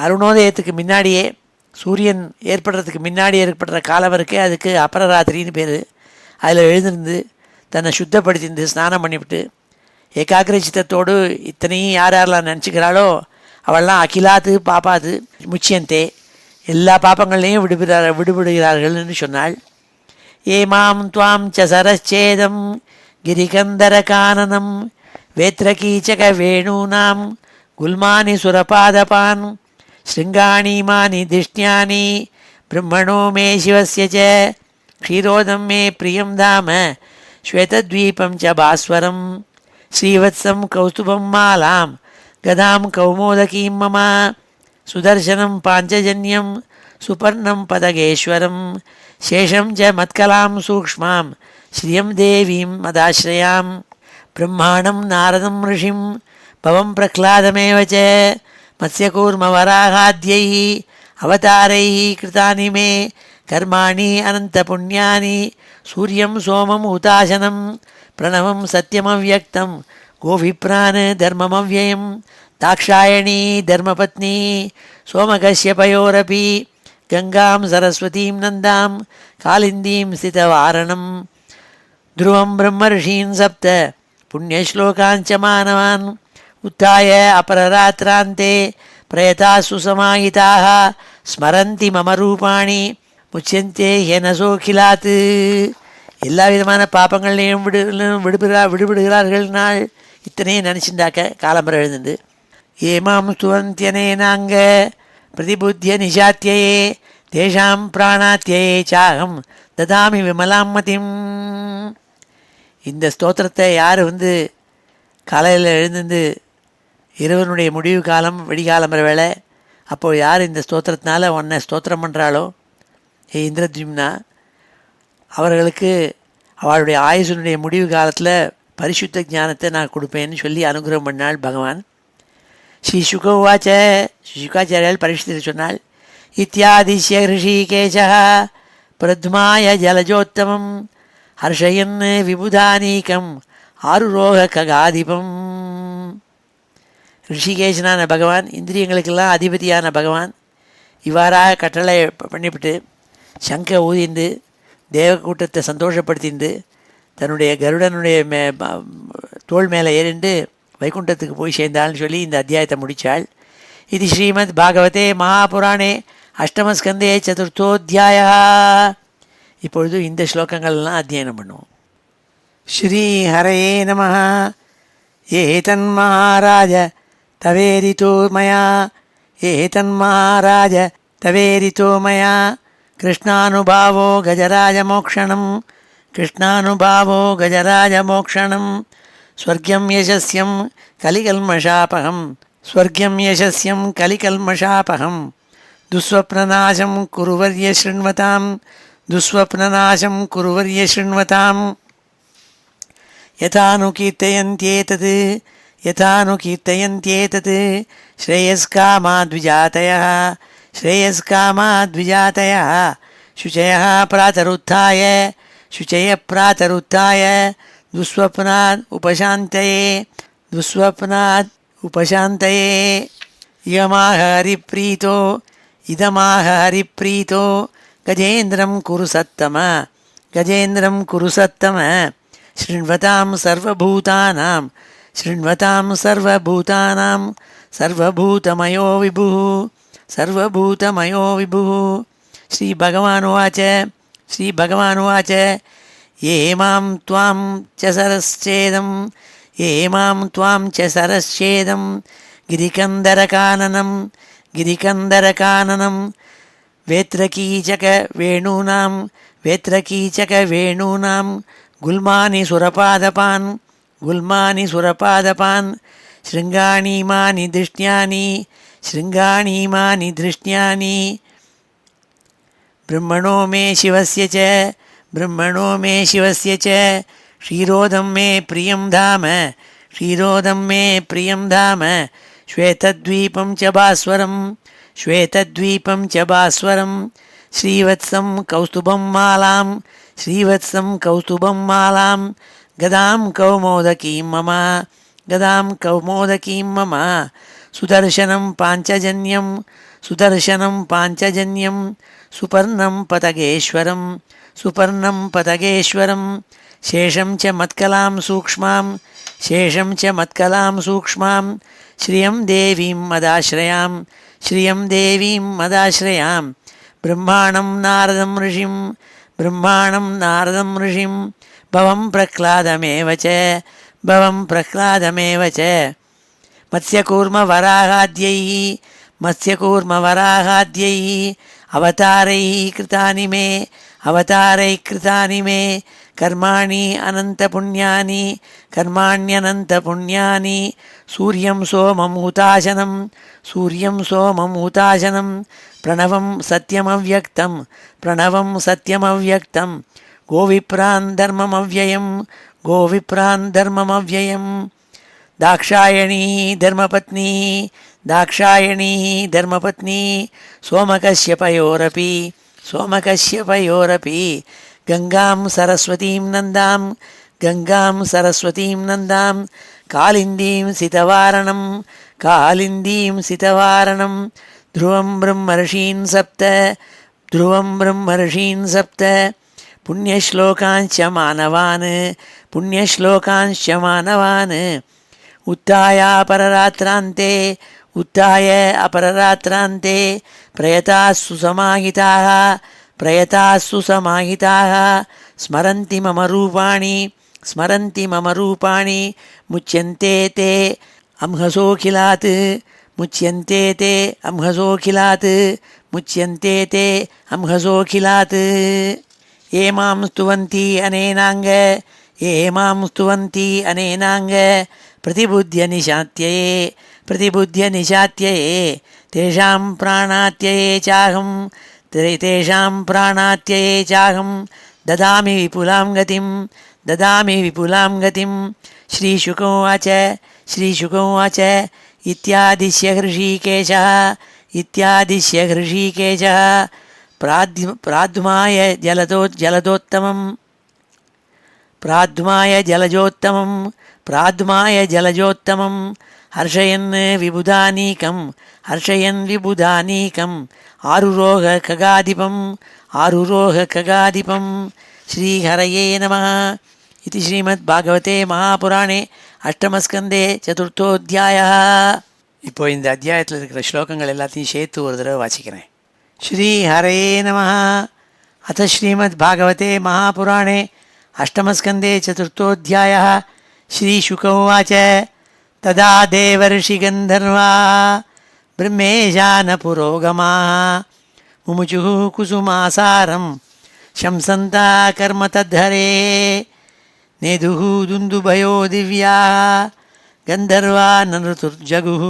அருணோதயத்துக்கு முன்னாடியே, சூரியன் ஏற்படுறதுக்கு முன்னாடி ஏற்படுற காலம் இருக்கே, அதுக்கு அபரராத்திரின்னு பேர். அதில் எழுந்திருந்து தன்னை சுத்தப்படுத்திருந்து ஸ்நானம் பண்ணிவிட்டு ஏகாகிர சித்தத்தோடு இத்தனையும் யார் யாரெல்லாம் நினச்சிக்கிறாளோ அவள்லாம் அகிலாத்து பாப்பாத்து முச்சியந்தே, எல்லா பாப்பங்கள்லேயும் விடுபடுகிறார்கள்னு சொன்னாள். ஏமாம் துவாம் ச சரச்சேதம் கிரிகந்தர கானனம் வேத்ரகீச்சக வேணூனாம் குல்மானி சுரபாதபான் ஸ்ருங்காணீமானி திஷ்ணியானி பிரம்மணோ மே சிவஸ்ய ச க்ஷீரோதம் மே பிரியம் தாம ஸ்வேதத்வீபம் ச பாஸ்வரம் ஸ்ரீவத்சம் கௌஸ்துபம் மாலாம் கதாம் கௌமோதகீம் மம சுதர்சனம் பாஞ்சஜன்யம் சுபர்ணம் பதகேஸ்வரம் சேஷம் ச மத்கலாம் சூக்ஷ்மாம் ஸ்ரீயம் தேவீம் மதாஸ்ரயாம் பிரம்மாணம் நாரதம் ரிஷிம் பவம் பிரஹ்லாதமேவ ச மத்ஸ்யகூர்மவராகாத்யைः அவதாரைः கிருதானி மே கர்மாணி அனந்த புண்ணியானி சூரியம் சோமம் ஹூதாசனம் பிரணவம் சத்யமவ்யக்தம் கோவிப்ரான் தர்மமவ்யயம் தாக்ஷாயணீ தர்மபத்னி சோமகஸ்யபயோரபி கங்காம் சரஸ்வதீம் நந்தாம் காலிந்தீம் ஸ்திதவாரணம் த்ருவம் பிரம்மர்ஷீன் சப்த புண்ணியஸ்லோகாஞ்ச மானவான் உத்தாய அபரராத்ராந்தே பிரயதா சுசமாயிதாக ஸ்மரந்தி மம ரூபாணி முச்சந்தே எனசோகிலாத்து. எல்லா விதமான பாப்பங்கள்லையும் விடுபடுகிறார்கள் நாள் இத்தனையும் நினச்சிண்டாக்க காலம்பரம் எழுந்துண்டு ஏமாம் துவந்தியனே நாங்க பிரதிபுத்திய நிஷாத்தியே தேஷாம் பிராணாத்தியே சாகம் ததாமி விமலாம் மதிம். இந்த ஸ்தோத்திரத்தை யார் காலையில் எழுந்து இரவனுடைய முடிவு காலம் வெடிகாலம்பர வேலை அப்போது யார் இந்த ஸ்தோத்திரத்தினால உன்னை ஸ்தோத்திரம் பண்ணுறாளோ இந்திரத்யும்னா அவர்களுக்கு அவளுடைய ஆயுசனுடைய முடிவு காலத்தில் பரிசுத்த ஞானத்தை நான் கொடுப்பேன்னு சொல்லி அனுகிரகம் பண்ணாள் பகவான். ஸ்ரீ சுகவாச்ச சுகாச்சாரியால் பரிசுத்த சொன்னாள். இத்தியாதிஷ்ய ரிஷிகேசா பிரத்மாய ஜலஜோத்தமம் ஹர்ஷயன் விபுதானீகம் ஆருரோக ககாதிபம். ரிஷிகேசனான பகவான், இந்திரியங்களுக்கெல்லாம் அதிபதியான பகவான் இவ்வாறாக கட்டளை பண்ணிவிட்டு சங்க ஊதிந்து தேவக்கூட்டத்தை சந்தோஷப்படுத்திண்டு தன்னுடைய கருடனுடைய தோள் மேலே ஏறிண்டு வைகுண்டத்துக்கு போய் சேர்ந்தாள்னு சொல்லி இந்த அத்தியாயத்தை முடித்தாள். இது ஸ்ரீமத் பாகவதே மகாபுராணே அஷ்டமஸ்கந்தே சதுர்த்தோத்தியாய. இப்பொழுது இந்த ஸ்லோகங்கள்லாம் அத்தியனம் பண்ணுவோம். ஸ்ரீ ஹரயே நமः. ஏதன்மஹாராஜ தவேரிதோ மயா ஏதன்மஹாராஜ தவேரிதோ மயா கிருஷ்ணானுபாவோ கஜராஜமோக்ஷணம் கிருஷ்ணானுபாவோ கஜராஜமோக்ஷணம் ஸ்வர்க்யம் யசஸ்யம் கலிகல்மஷாபகம் ஸ்வர்க்யம் யசஸ்யம் கலிகல்மஷாபகம் துஸ்வப்னநாசம் குருவர்ய ஸ்ருண்வதாம் துஸ்வப்னநாசம் குருவர்ய ஸ்ருண்வதாம் யதானுகீர்த்தயந்த்யேதத் யதானுகீர்த்தயந்த்யேதத் ஸ்ரேயஸ்காமாத்விஜாதயः ஸ்ரேயஸ்காமாத்விஜாதயः शुचयः प्रातरुत्थाय शुचयः प्रातरुत्थाय दुःस्वप्नात् उपशान्तये इयमाह हरिप्रीतो इदमाह हरिप्रीतो गजेन्द्रं कुरु सत्तम गजेन्द्रं कुरु सत्तम शृण्वतां सर्वभूतानां शृण्वतां सर्वभूतानां सर्वभूतमयो विभुः सर्वभूतमयो विभुः. श्रीभगवानुवाच श्रीभगवानुवाच ये मां त्वां च सरश्चेदं ये मां त्वां च सरश्चेदं गिरिकन्दरकाननं गिरिकन्दरकाननं वेत्रकीचकवेणूनां गुल्मानि सुरपादपान् शृङ्गाणीमानि दृष्ट्यानि ब्रह्मणो मे शिवस्य च क्षीरोदं मे प्रियं धाम श्वेतद्वीपं च भास्वरं श्रीवत्सं कौस्तुभं मालां गदां कौमोदकीं मम सुदर्शनं पाञ्चजन्यं सुपर्णं पतगेश्वरं शेषं च मत्कलां सूक्ष्मां श्रियं देवीं मदाश्रयां ब्रह्माणं नारदं ऋषिं भवं प्रह्लादमेव च मत्स्यकूर्मवराहाद्यैः अवतारैः कृतानि मे कर्माण्यनन्तपुण्यानि सूर्यं सोमं हुताशनं प्रणवं सत्यमव्यक्तं गोविप्रान् धर्ममव्ययम् दाक्षायणी धर्मपत्नी सोमकश्यपयोरपि गंगां सरस्वतीं नन्दां कालिन्दीं सितवारणं ध्रुवं ब्रह्मर्षीन् सप्त पुण्यश्लोकांश्च मानवान् उत्थायापररात्रान्ते उत्थाय अपररात्रान्ते प्रयताः सुसमाहिताः स्मरन्ति मम रूपाणि मुच्यन्ते ते अम्हसोऽखिलात् ये मां स्तुवन्ति अनेनाङ्ग प्रतिबुद्ध्य निशात्यये तेषां प्राणात्यये चाहं ददामि विपुलां गतिं श्रीशुकोवाच इत्यादिश्य हृषीकेशः प्राध्माय जलजोत्तमं हर्षयन् विबुधानीकम् आरुरोह खगाधिपं श्रीहरये नमः इति श्रीमद्भागवते महापुराणे அஷ்டமஸ்கந்தே சதுர்த்தோத்தியாயா. இப்போ இந்த அத்தியாயத்தில் இருக்கிற ஸ்லோகங்கள் எல்லாத்தையும் சேர்த்து ஒரு தடவை வாசிக்கிறேன். ஸ்ரீ ஹரயே நமः. அத ஸ்ரீமத் பாகவதே மகாபுராணே அஷ்டமஸ்கந்தே சதுர்த்தோத்தியாயः. ஸ்ரீசுக உவாச்ச ததா தேவர்ஷிகந்தர்வா பிரம்மேஷானபுரோகமாः முமுச்சுः குசுமாசாரம் शंसन्ता कर्म तद्धरे नेदुः दुन्दुभयो दिव्याः गन्धर्वा नृतुर्जगुः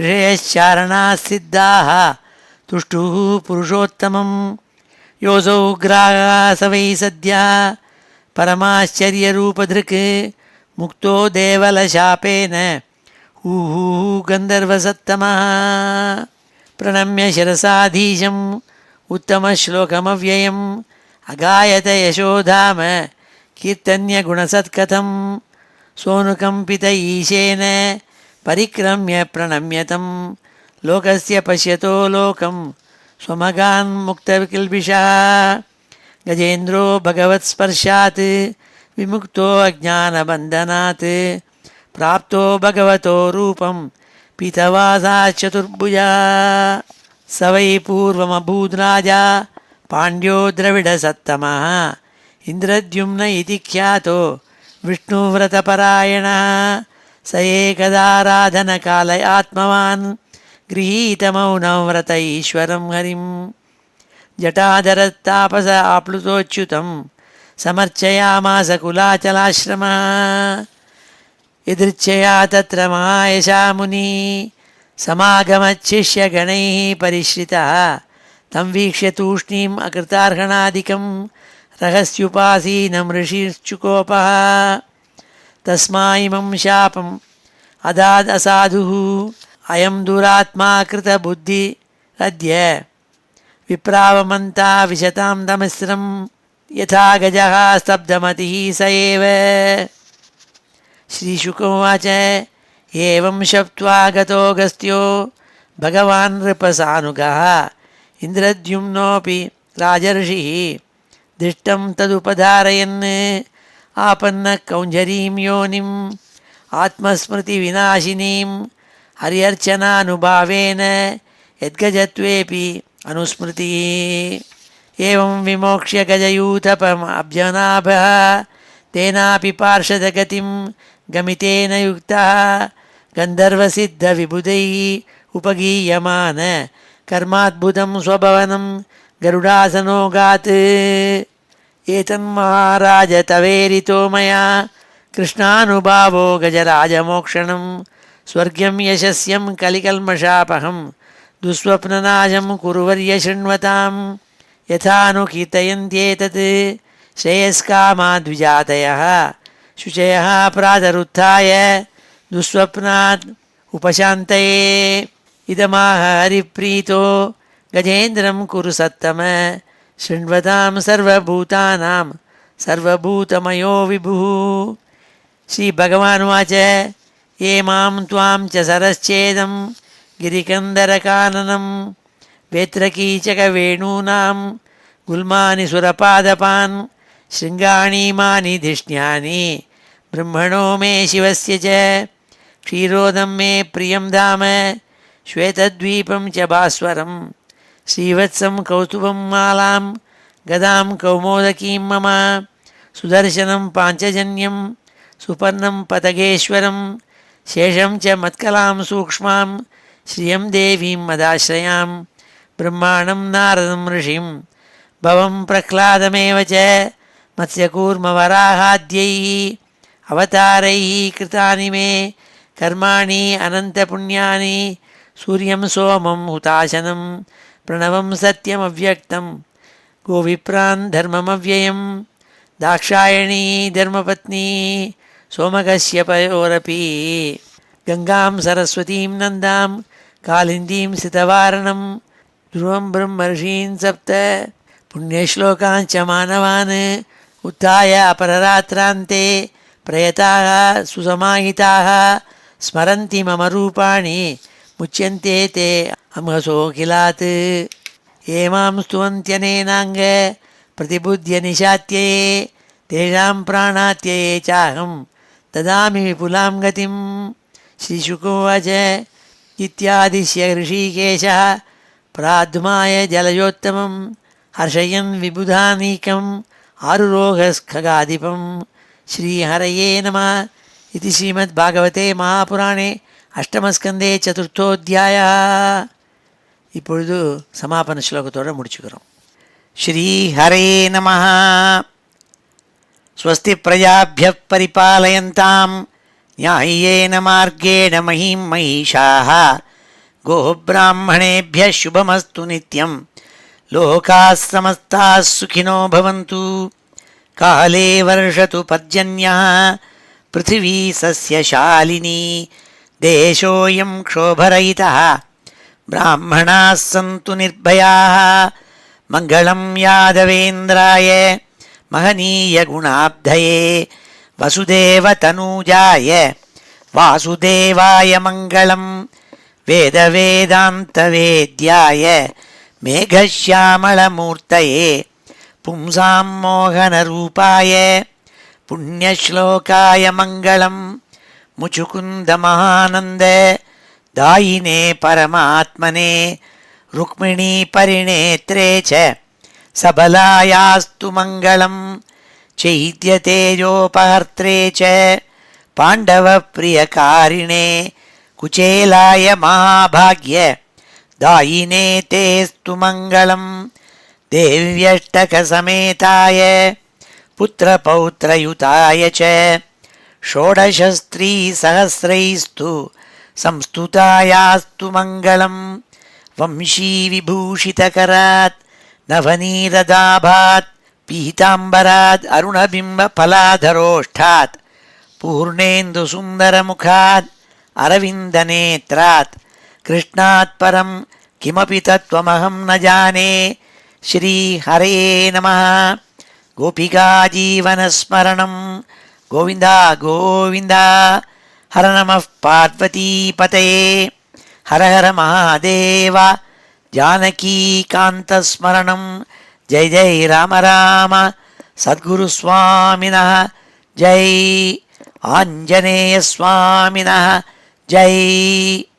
ऋषयश्चारणाः सिद्धाः तुष्टुः पुरुषोत्तमं योऽसौ ग्रास वै सद्यः परमाश्चर्यरूपधृक् मुक्तो देवलशापेन गन्धर्वसत्तमः प्रणम्य शिरसाधीशम् उत्तमश्लोकमव्ययम् अगायत यशोधाम कीर्तन्यगुणसत्कथं सोऽनुकम्पित ईशेन परिक्रम्य प्रणम्यतं लोकस्य पश्यतो लोकं स्वमगान्मुक्तकिल्बिषः गजेन्द्रो भगवत्स्पर्शात् विमुक्तो अज्ञानबन्धनात् प्राप्तो भगवतो रूपं पीतवासाश्चतुर्भुजा स वै पूर्वमभूद्राजा पाण्ड्यो द्रविडसत्तमः इन्द्रद्युम्न इति ख्यातो विष्णुव्रतपरायणः स एकदाराधनकाले आत्मवान् गृहीतमौनव्रत ईश्वरं हरिं जटाधरतापस आप्लुतोच्युतं समर्चयामास कुलाचलाश्रमः यदृच्छया तत्र महायशा मुनि समागमच्छिष्यगणैः परिश्रितः तं वीक्ष्य तूष्णीम् अकृतार्हणादिकं रहस्युपासीनं ऋषिश्चुकोपः तस्माइमं शापम् अदादसाधुः अयं दुरात्मा कृतबुद्धि अद्य विप्रावमन्ता विशतां दमिस्रं यथा गजः स्तब्धमतिः स एव. श्रीशुकोवाच एवं शप्त्वा गतोऽगस्त्यो भगवान् नृपसानुगः इन्द्रद्युम्नोऽपि राजर्षिः दृष्टं तदुपधारयन् आपन्नः कौञ्जरीं योनिम् आत्मस्मृतिविनाशिनीं हर्यर्चनानुभावेन यद्गजत्वेऽपि अनुस्मृतिः. एवं विमोक्ष्य गजयूथपम् अब्जनाभः तेनापि पार्षदगतिं गमितेन युक्तः गन्धर्वसिद्धविबुधैः उपगीयमान कर्माद्भुतं स्वभवनं गरुडासनोगात्. एतन्महाराज तवेरितो मया कृष्णानुभावो गजराजमोक्षणं स्वर्ग्यं यशस्यं कलिकल्मषापहं दुःस्वप्ननाशं कुरुवर्य शृण्वतां यथानुकीर्तयन्त्येतत् श्रेयस्कामा द्विजातयः शुचयः प्रातरुत्थाय दुःस्वप्नात् उपशान्तये. इदमाह हरिप्रीतो गजेन्द्रं कुरु सत्तम शृण्वतां सर्वभूतानां सर्वभूतमयो विभुः. श्रीभगवानुवाच ये मां त्वां च सरश्चेदं गिरिकन्दरकाननं वेत्रकीचकवेणूनां गुल्मानि सुरपादपान् शृङ्गाणीमानि धिष्ण्यानि ब्रह्मणो मे शिवस्य च क्षीरोदं मे प्रियं धाम श्वेतद्वीपं च भास्वरं श्रीवत्सं कौस्तुभं मालां गदां कौमोदकीं मम सुदर्शनं पाञ्चजन्यं सुपर्णं पतगेश्वरं शेषं च मत्कलां सूक्ष्मां श्रियं देवीं मदाश्रयां ब्रह्माणं नारदं ऋषिं भवं प्रह्लादमेव च मत्स्यकूर्मवराहाद्यैः अवतारैः कृतानि मे कर्माणि अनन्तपुण्यानि सूर्यं सोमं हुताशनं प्रणवं सत्यमव्यक्तं गोविप्रान् धर्ममव्ययं दाक्षायणी धर्मपत्नी सोमकश्यपयोरपि गङ्गां सरस्वतीं नन्दां कालिन्दीं सितवारणं ध्रुवं ब्रह्मर्षीन् सप्त पुण्यश्लोकान् च मानवान् उत्थाय अपररात्रान्ते प्रयताः सुसमाहिताः स्मरन्ति मम रूपाणि मुच्यन्ते ते अमसोऽखिलात् ये मां स्तुवन्त्यनेनाङ्ग प्रतिबुद्ध्य निशात्ये तेषां प्राणात्यये चाहं ददामि विपुलां गतिं श्रीशुकोवाच इत्यादिश्य ऋषिकेशः प्राद्माय जलयोत्तमं हर्षयन् विबुधानीकम् आरुरोहस्खगाधिपं श्रीहरये नमः इति श्रीमद्भागवते महापुराणे அஷ்டமஸ்கந்தே சதுர்த்தோத்தியாயா. இப்பொழுது சமாபன ஸ்லோகத்தோடு முடிச்சுக்கிறோம். ஸ்ரீஹரே நமः. ஸ்வஸ்தி பிரஜாभ्यः பரிபாலயந்தாம் न्याय्येन मार्गेण महीं महिषाः गोब्राह्मणेभ्यः शुभमस्तु नित्यं लोकाः समस्ताः सुखिनो भवन्तु. काले वर्षतु पर्जन्यः पृथिवी सस्यशालिनी देशोऽयं क्षोभरहितः ब्राह्मणाः सन्तु निर्भयाः. मङ्गलं यादवेन्द्राय महनीयगुणाब्धये वसुदेवतनूजाय वासुदेवाय मङ्गलं वेदवेदान्तवेद्याय मेघश्यामलमूर्तये पुंसां मोहनरूपाय पुण्यश्लोकाय मङ्गलं मुचुकुन्दमहानन्द दायिने परमात्मने रुक्मिणीपरिणेत्रे च सबलायास्तु मङ्गलं चैद्यतेजोपहर्त्रे च पाण्डवप्रियकारिणे कुचेलाय महाभाग्य दायिने तेस्तु मङ्गलं देव्यष्टकसमेताय पुत्रपौत्रयुताय च षोडशस्त्रीसहस्रैस्तु संस्तुतायास्तु मङ्गलं वंशीविभूषितकरात् नवनीरदाभात् पीताम्बरात् अरुणबिम्बफलाधरोष्ठात् पूर्णेन्दुसुन्दरमुखात् अरविन्दनेत्रात् कृष्णात् परं किमपि तत्त्वमहं न जाने. श्रीहरे नमः. गोपिकाजीवनस्मरणं गोविन्द गोविन्द. हर नमः पार्वतीपतये. हर हर महादेव. जानकीकान्तस्मरणं जय जय राम राम. सद्गुरुस्वामिनः जय. आञ्जनेयस्वामिनः जय.